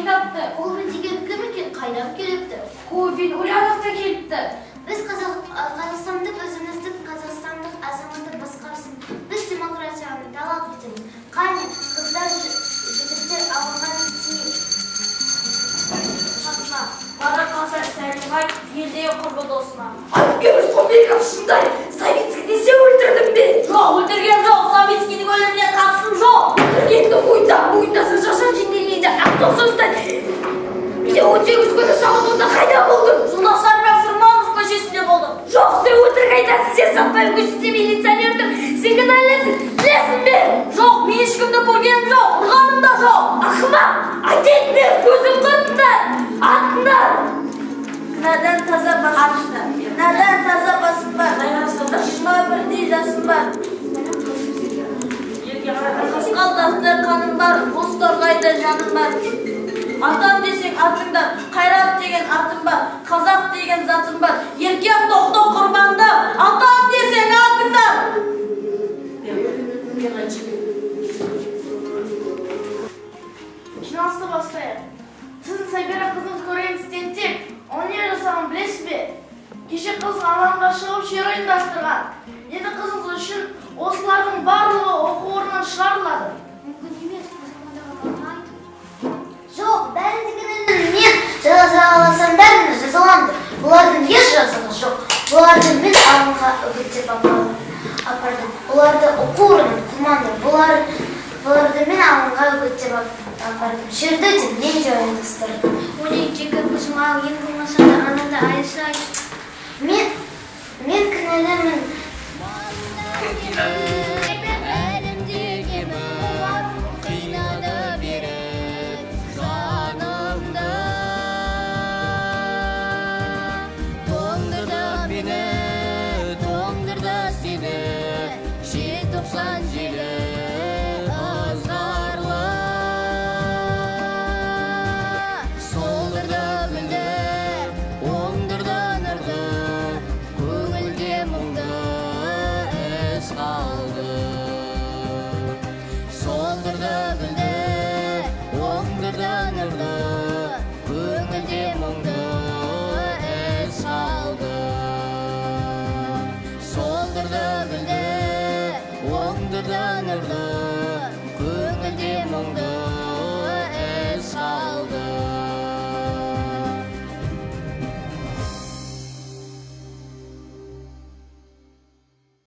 айтатты. Ол мен дегенімге қайдан келіпті? Көбін ойланып келіпті. Біз қазақстандық өзіміздің қазақстандық азаматы басқарсын. Біз демократияны талап етеміз. Қане, қыздар жігіттер алынған тиіп. Шатма. Бара қалса Сәлимай, елдегі құрбы досына. Альбер Сомбеков шындай, Савицкий десе өлтірдің бе? Жоқ, өлтірген жоқ, Савицкийдің өліміне қатысым жоқ. Өлтіргенді мойындасың шашан жинделейді, ақтоқсыздай. 18 күні сағат онда қайда болдың? Жолдастар мен Фурманов көшесінде болдым. Жоқ, сен өтірік айтасың, сен Сатпаев көшесінде милиционердің. Сен кінәлісің, білесің бе? Жоқ, мен ешкімді көргенім жоқ, ұрғаным да жоқ. Ақымақ, айтетіңдер, көзім құртыңдар, атыңдар. Кінәдан таза басым бар. 21 жасым бар. Қызғалдақты қаным бар, боз торғайды жаным бар. Атам десең атыңдар, қайрат деген атым бар, қазақ деген затым бар. Еркек тоқты құрбанды, атам десең атыңдар. Жиналысты бастайық. Сіздің Сабира қызыңыз көрген студенттер, оны не жасағанын білесіз бе? Кеше қыз алаңға шығып шер ұйымдастырған. Енді қызыңыз үшін осылардың барлығы оқу орнынан шығарылады. Мүмкін емес, жоқ, бәрі дегенін мен жазаласамдар, жазаламды. Бұлардың еш жазығы жоқ. Бұларды мен алаңға үгіттеп апардым. Бұларды оқу орнынан құлмандым. Бұларды мен алаңға үгіттеп апардым. Шерді де мен де ұйымдастырдым. 12 күшімал ең болмаса да анамды айшай. Мен кінәлімін. Көңілде мұңды